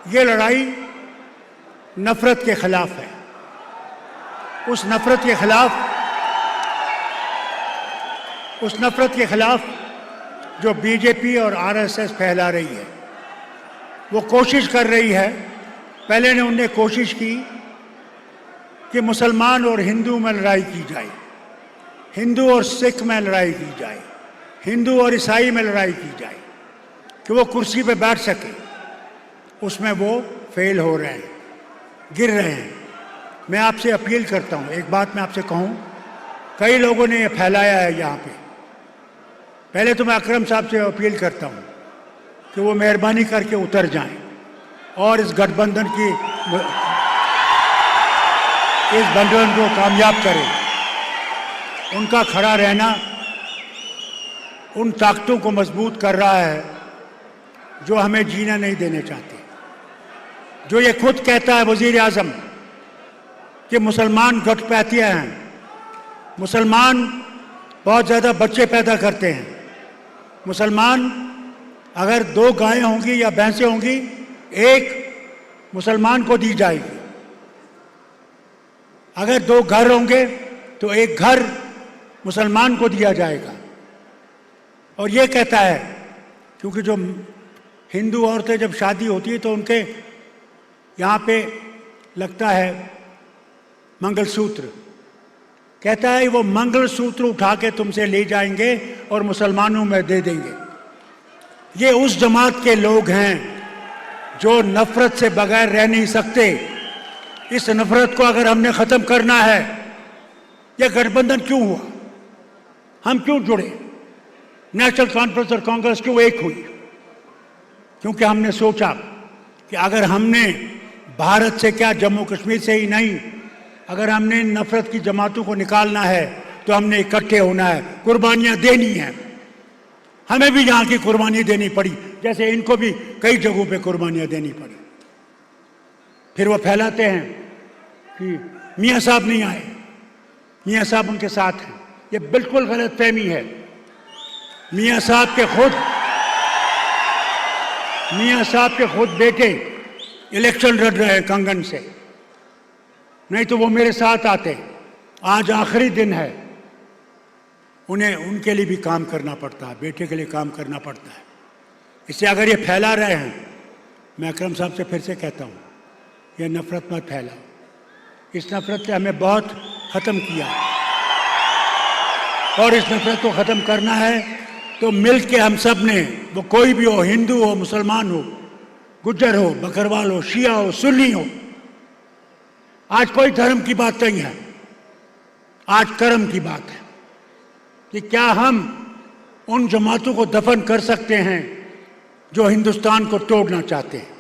ये लड़ाई नफरत के खिलाफ है। उस नफरत के खिलाफ जो बीजेपी और आरएसएस फैला रही है। वो कोशिश कर रही है, पहले ने उनने कोशिश की कि मुसलमान और हिंदू में लड़ाई की जाए, हिंदू और सिख में लड़ाई की जाए, हिंदू और ईसाई में लड़ाई की जाए कि वो कुर्सी पे बैठ सके। उसमें वो फेल हो रहे हैं, गिर रहे हैं। मैं आपसे अपील करता हूँ, एक बात मैं आपसे कहूँ, कई लोगों ने ये फैलाया है यहाँ पे। पहले तो मैं अकरम साहब से अपील करता हूँ कि वो मेहरबानी करके उतर जाएं और इस गठबंधन को कामयाब करें। उनका खड़ा रहना उन ताकतों को मजबूत कर रहा है जो हमें जीना नहीं देने चाहते। जो ये खुद कहता है वजीर आजम कि मुसलमान घटपैतिया हैं, मुसलमान बहुत ज़्यादा बच्चे पैदा करते हैं, मुसलमान अगर 2 गायें होंगी या भैंसें होंगी, एक मुसलमान को दी जाएगी। अगर 2 घर होंगे तो एक घर मुसलमान को दिया जाएगा। और ये कहता है, क्योंकि जो हिंदू औरतें जब शादी होती है तो उनके यहाँ पे लगता है मंगलसूत्र, कहता है वो मंगलसूत्र उठा के तुमसे ले जाएंगे और मुसलमानों में दे देंगे। ये उस जमात के लोग हैं जो नफरत से बगैर रह नहीं सकते। इस नफरत को अगर हमने ख़त्म करना है, यह गठबंधन क्यों हुआ, हम क्यों जुड़े, नेशनल कॉन्फ्रेंस और कांग्रेस क्यों एक हुई? क्योंकि हमने सोचा कि अगर हमने भारत से क्या, जम्मू कश्मीर से ही नहीं, अगर हमने नफरत की जमातों को निकालना है तो हमने इकट्ठे होना है, कुर्बानियां देनी है। हमें भी यहाँ की कुर्बानी देनी पड़ी, जैसे इनको भी कई जगहों पे कुर्बानियां देनी पड़ी। फिर वो फैलाते हैं कि मियाँ साहब नहीं आए, मियाँ साहब उनके साथ हैं। ये बिल्कुल गलत फहमी है। मियाँ साहब के खुद बेटे इलेक्शन लड़ रहे हैं कंगन से, नहीं तो वो मेरे साथ आते। आज आखिरी दिन है, उन्हें उनके लिए भी काम करना पड़ता है, बेटे के लिए काम करना पड़ता है। इससे अगर ये फैला रहे हैं, मैं अकरम साहब से फिर से कहता हूँ, ये नफरत मत फैलाओ। इस नफरत से हमें बहुत ख़त्म किया है और इस नफरत को ख़त्म करना है तो मिल के हम सब ने, वो कोई भी हो, हिंदू हो, मुसलमान हो, गुज्जर हो, बकरवाल हो, शिया हो, सुन्नी हो, आज कोई धर्म की बात नहीं है, आज कर्म की बात है कि क्या हम उन जमातों को दफन कर सकते हैं जो हिंदुस्तान को तोड़ना चाहते हैं।